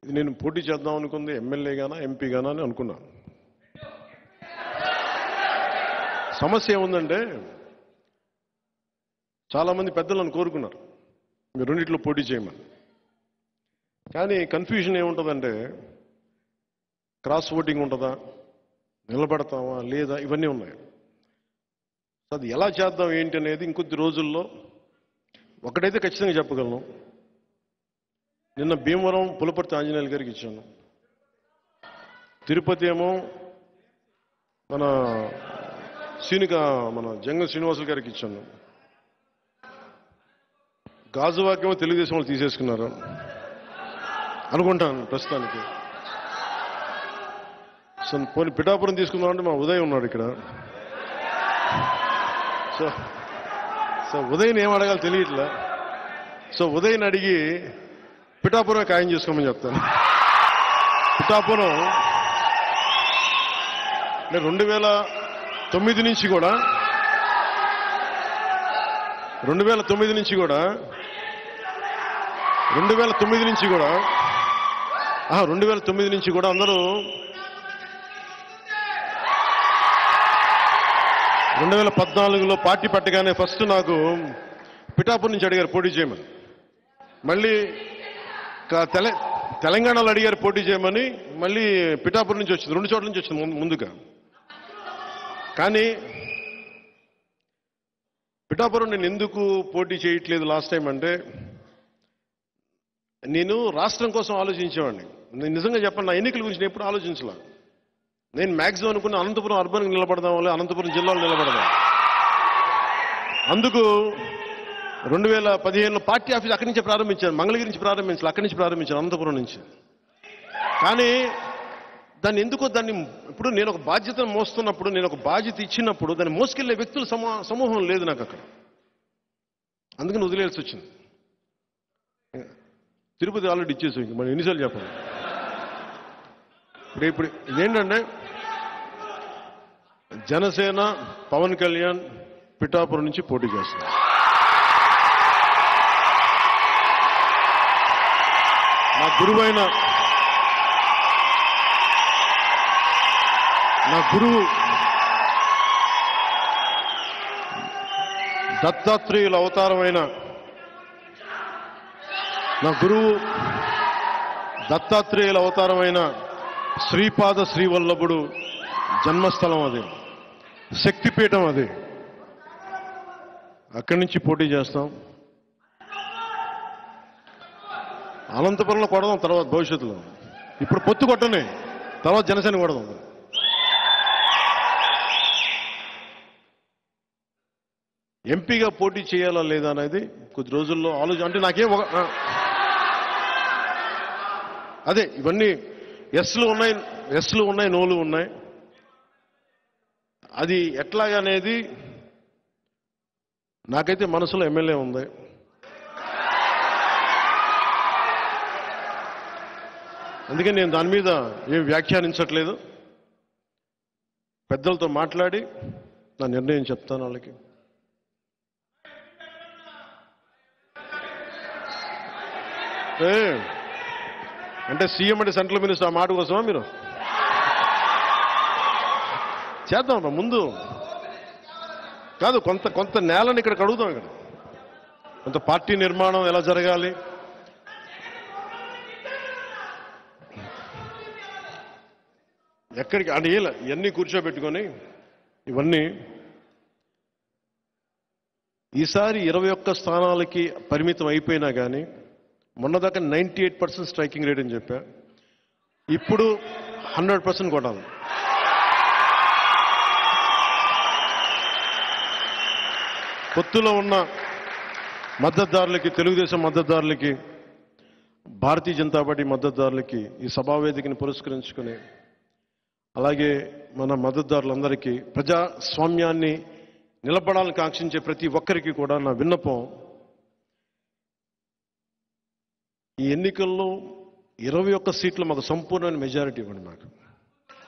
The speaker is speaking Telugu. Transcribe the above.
ఇది నేను పోటీ చేద్దాం అనుకుంది ఎమ్మెల్యేగానా ఎంపీగానా అని అనుకున్నాను. సమస్య ఏముందంటే చాలామంది పెద్దలు నన్ను కోరుకున్నారు మీరు రెండిట్లో పోటీ చేయమని. కానీ కన్ఫ్యూజన్ ఏముంటుందంటే క్రాస్ ఓటింగ్ ఉంటుందా, నిలబడతామా లేదా, ఇవన్నీ ఉన్నాయి. అది ఎలా చేద్దాం ఏంటి అనేది ఇంకొద్ది రోజుల్లో ఒకటైతే ఖచ్చితంగా చెప్పగలను. నిన్న భీమవరం పులపర్తి ఆంజనేయులు గారికి ఇచ్చాను. తిరుపతి ఏమో మన జంగ శ్రీనివాసులు గారికి ఇచ్చాను. గాజువాకేమో తెలుగుదేశం వాళ్ళు తీసేసుకున్నారు అనుకుంటాను ప్రస్తుతానికి. సో పోనీ పిఠాపురం తీసుకుందామంటే మా ఉదయ్ ఉన్నాడు ఇక్కడ. సో ఉదయ్ని ఏం అడగాలి తెలియట్లే. సో ఉదయ్ని అడిగి పిఠాపురం ఖాయం చేసుకోమని చెప్తాను. పిఠాపురం నేను 2009 నుంచి కూడా 2009 నుంచి కూడా 2009 నుంచి కూడా అందరూ 2014లో పార్టీ పెట్టగానే ఫస్ట్ నాకు పిఠాపురం నుంచి అడిగారు పోటీ చేయమని. మళ్ళీ తెలంగాణలో అడిగారు పోటీ చేయమని. మళ్ళీ పిఠాపురం నుంచి వచ్చింది, 2 చోట్ల నుంచి వచ్చింది ముందుగా. కానీ పిఠాపురం నేను ఎందుకు పోటీ చేయట్లేదు లాస్ట్ టైం అంటే నేను రాష్ట్రం కోసం ఆలోచించేవాడిని. నేను నిజంగా చెప్పండి, నా ఎన్నికల గురించి నేను ఎప్పుడు ఆలోచించలే. నేను మ్యాక్సిమం అనుకున్న అనంతపురం అర్బన్కి నిలబడదాం, అనంతపురం జిల్లాలో నిలబడదాం. అందుకు 2015లో పార్టీ ఆఫీస్ అక్కడి నుంచే ప్రారంభించాను, మంగళగిరి నుంచి ప్రారంభించాను, అక్కడి నుంచి ప్రారంభించాను, అనంతపురం నుంచి. కానీ దాన్ని ఇప్పుడు నేను ఒక బాధ్యతను మోస్తున్నప్పుడు, నేను ఒక బాధ్యత ఇచ్చినప్పుడు దాన్ని మోసుకెళ్లే వ్యక్తుల సమూహం లేదు నాకు అక్కడ. అందుకని వదిలేయాల్సి వచ్చింది. తిరుపతి ఆల్రెడీ ఇచ్చేసి మనం ఎన్నిసార్లు చెప్పాలి. ఇప్పుడు ఇదేంటంటే జనసేన పవన్ కళ్యాణ్ పిఠాపురం నుంచి పోటీ చేస్తున్నారు. నా గురువు దత్తాత్రేయుల అవతారమైన శ్రీపాద శ్రీవల్లభుడు జన్మస్థలం అది, శక్తిపీఠం అది. అక్కడి నుంచి పోటీ చేస్తాం. అనంతపురంలో కొడదాం తర్వాత భవిష్యత్తులో. ఇప్పుడు పొత్తు కొట్టనే, తర్వాత జనసేన కొడదాం. ఎంపీగా పోటీ చేయాలా లేదా అనేది కొద్ది రోజుల్లో అంటే నాకేం అదే ఇవన్నీ ఎస్లు ఉన్నాయి, నోలు ఉన్నాయి. అది ఎట్లాగనేది నాకైతే మనసులో ఎమ్మెల్యే ఉంది. అందుకని నేను దాని మీద ఏం వ్యాఖ్యానించట్లేదు. పెద్దలతో మాట్లాడి నా నిర్ణయం చెప్తాను వాళ్ళకి. అంటే సీఎం అంటే సెంట్రల్ మినిస్టర్, ఆ మాట కోసమా మీరు? చేద్దాం ముందు కాదు, కొంత నేలని ఇక్కడ కడుగుతాం. ఇక్కడ కొంత పార్టీ నిర్మాణం ఎలా జరగాలి, ఎక్కడికి అంటే ఇవన్నీ కూర్చోబెట్టుకొని ఇవన్నీ ఈసారి 21 స్థానాలకి పరిమితం అయిపోయినా కానీ మొన్నదాకా 98% స్ట్రైకింగ్ రేట్ అని చెప్పా. ఇప్పుడు 100% కొట్టాలి. పొత్తులో ఉన్న మద్దతుదారులకి, తెలుగుదేశం మద్దతుదారులకి, భారతీయ జనతా పార్టీ మద్దతుదారులకి ఈ సభావేదికని పురస్కరించుకుని, అలాగే మన మద్దతుదారులందరికీ, ప్రజాస్వామ్యాన్ని నిలబడాలని కాంక్షించే ప్రతి ఒక్కరికి కూడా నా విన్నపం, ఈ ఎన్నికల్లో 21 సీట్లు మాకు సంపూర్ణమైన మెజారిటీ ఇవ్వండి. మాకు